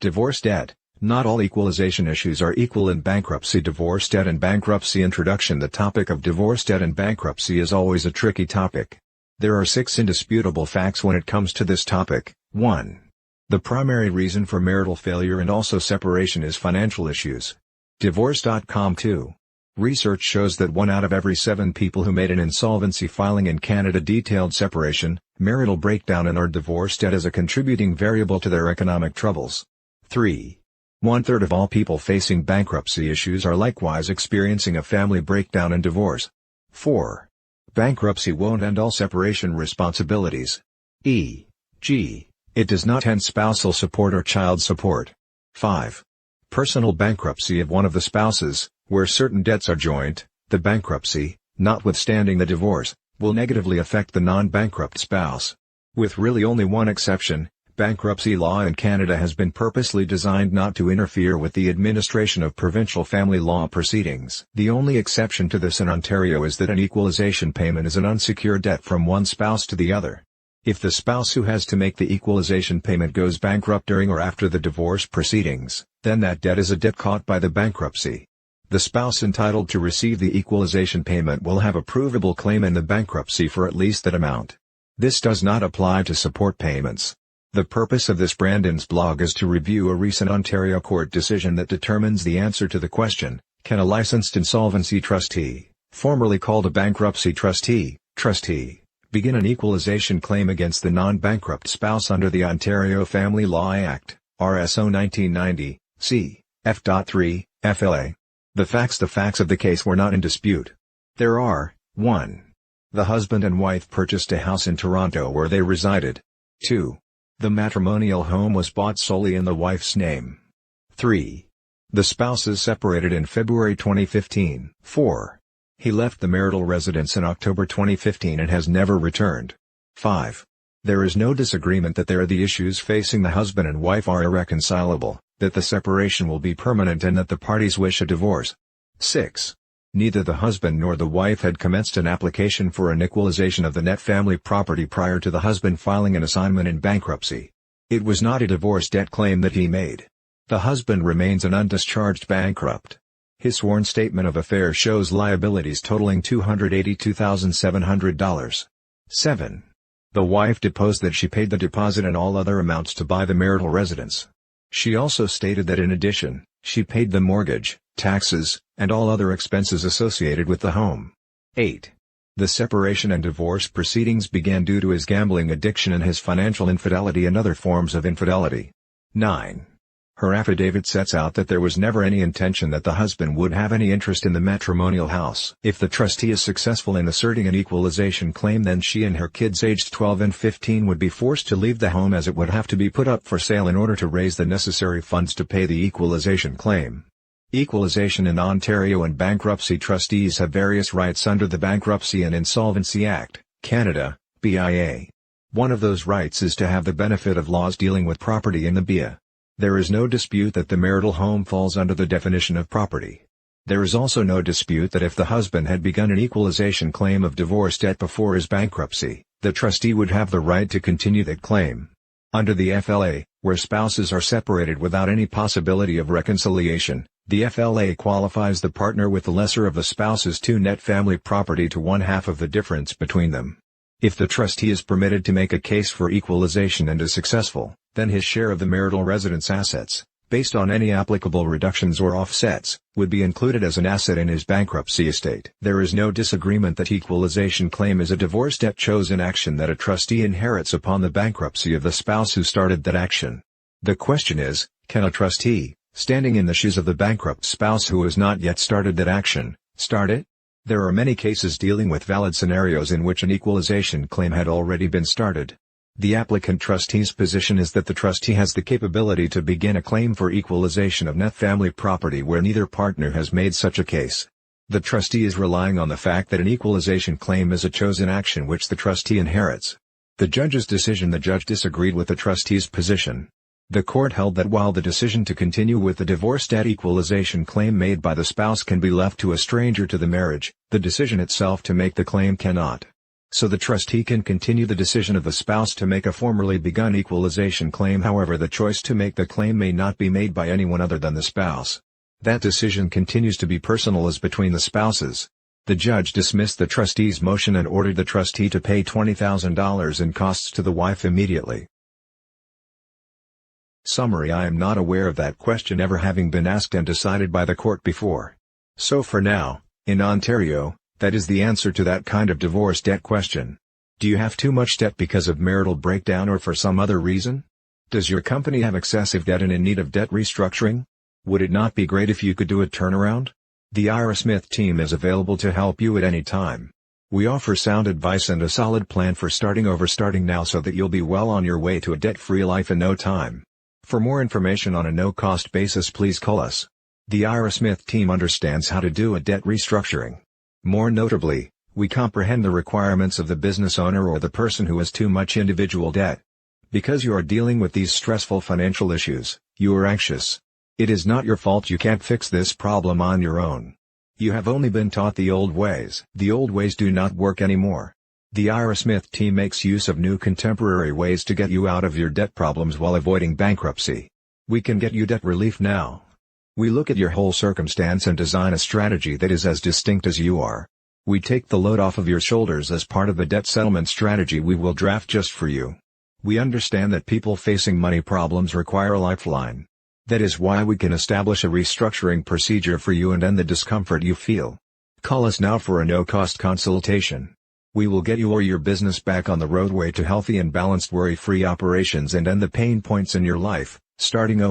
Divorce debt. Not all equalization issues are equal in bankruptcy. Divorce debt and bankruptcy. Introduction. The topic of divorce debt and bankruptcy is always a tricky topic. There are 6 indisputable facts when it comes to this topic. 1. The primary reason for marital failure and also separation is financial issues. Divorce.com. 2. Research shows that 1 out of every 7 people who made an insolvency filing in Canada detailed separation, marital breakdown and or divorce debt as a contributing variable to their economic troubles. 3. 1/3 of all people facing bankruptcy issues are likewise experiencing a family breakdown and divorce. 4. Bankruptcy won't end all separation responsibilities. E.g., it does not end spousal support or child support. 5. Personal bankruptcy of one of the spouses, where certain debts are joint, the bankruptcy, notwithstanding the divorce, will negatively affect the non-bankrupt spouse. With really only one exception, bankruptcy law in Canada has been purposely designed not to interfere with the administration of provincial family law proceedings. The only exception to this in Ontario is that an equalization payment is an unsecured debt from one spouse to the other. If the spouse who has to make the equalization payment goes bankrupt during or after the divorce proceedings, then that debt is a debt caught by the bankruptcy. The spouse entitled to receive the equalization payment will have a provable claim in the bankruptcy for at least that amount. This does not apply to support payments. The purpose of this Brandon's blog is to review a recent Ontario court decision that determines the answer to the question, can a licensed insolvency trustee, formerly called a bankruptcy trustee, begin an equalization claim against the non-bankrupt spouse under the Ontario Family Law Act, RSO 1990, c. F.3, FLA. The facts of the case were not in dispute. There are, 1. The husband and wife purchased a house in Toronto where they resided. 2. The matrimonial home was bought solely in the wife's name. 3. The spouses separated in February 2015. 4. He left the marital residence in October 2015 and has never returned. 5. There is no disagreement that the issues facing the husband and wife are irreconcilable, that the separation will be permanent and that the parties wish a divorce. 6. Neither the husband nor the wife had commenced an application for an equalization of the net family property prior to the husband filing an assignment in bankruptcy. It was not a divorce debt claim that he made. The husband remains an undischarged bankrupt. His sworn statement of affairs shows liabilities totaling $282,700. 7. The wife deposed that she paid the deposit and all other amounts to buy the marital residence. She also stated that in addition, she paid the mortgage, taxes, and all other expenses associated with the home. 8. The separation and divorce proceedings began due to his gambling addiction and his financial infidelity and other forms of infidelity. 9. Her affidavit sets out that there was never any intention that the husband would have any interest in the matrimonial house. If the trustee is successful in asserting an equalization claim, then she and her kids aged 12 and 15 would be forced to leave the home, as it would have to be put up for sale in order to raise the necessary funds to pay the equalization claim. Equalization in Ontario and bankruptcy trustees have various rights under the Bankruptcy and Insolvency Act, Canada, BIA. One of those rights is to have the benefit of laws dealing with property in the BIA. There is no dispute that the marital home falls under the definition of property. There is also no dispute that if the husband had begun an equalization claim of divorce debt before his bankruptcy, the trustee would have the right to continue that claim. Under the FLA, where spouses are separated without any possibility of reconciliation, the FLA qualifies the partner with the lesser of the spouse's 2 net family property to 1/2 of the difference between them. If the trustee is permitted to make a case for equalization and is successful, then his share of the marital residence assets, based on any applicable reductions or offsets, would be included as an asset in his bankruptcy estate. There is no disagreement that equalization claim is a divorce debt chosen action that a trustee inherits upon the bankruptcy of the spouse who started that action. The question is, can a trustee, standing in the shoes of the bankrupt spouse who has not yet started that action, start it? There are many cases dealing with valid scenarios in which an equalization claim had already been started. The applicant trustee's position is that the trustee has the capability to begin a claim for equalization of net family property where neither partner has made such a case. The trustee is relying on the fact that an equalization claim is a chosen action which the trustee inherits. The judge disagreed with the trustee's position. The court held that while the decision to continue with the divorce debt equalization claim made by the spouse can be left to a stranger to the marriage, the decision itself to make the claim cannot. so the trustee can continue the decision of the spouse to make a formerly begun equalization claim. However, the choice to make the claim may not be made by anyone other than the spouse. That decision continues to be personal as between the spouses. The judge dismissed the trustee's motion and ordered the trustee to pay $20,000 in costs to the wife immediately. Summary: I am not aware of that question ever having been asked and decided by the court before. So for now, in Ontario, that is the answer to that kind of divorce debt question. Do you have too much debt because of marital breakdown or for some other reason? Does your company have excessive debt and in need of debt restructuring? Would it not be great if you could do a turnaround? The Ira Smith team is available to help you at any time. We offer sound advice and a solid plan for starting now so that you'll be well on your way to a debt-free life in no time. For more information on a no-cost basis, please call us. The Ira Smith team understands how to do a debt restructuring. More notably, we comprehend the requirements of the business owner or the person who has too much individual debt. Because you are dealing with these stressful financial issues, you are anxious. It is not your fault. You can't fix this problem on your own. You have only been taught the old ways. The old ways do not work anymore. The Ira Smith team makes use of new contemporary ways to get you out of your debt problems while avoiding bankruptcy. We can get you debt relief now. We look at your whole circumstance and design a strategy that is as distinct as you are. We take the load off of your shoulders as part of the debt settlement strategy we will draft just for you. We understand that people facing money problems require a lifeline. That is why we can establish a restructuring procedure for you and end the discomfort you feel. Call us now for a no-cost consultation. We will get you or your business back on the roadway to healthy and balanced worry-free operations and end the pain points in your life, starting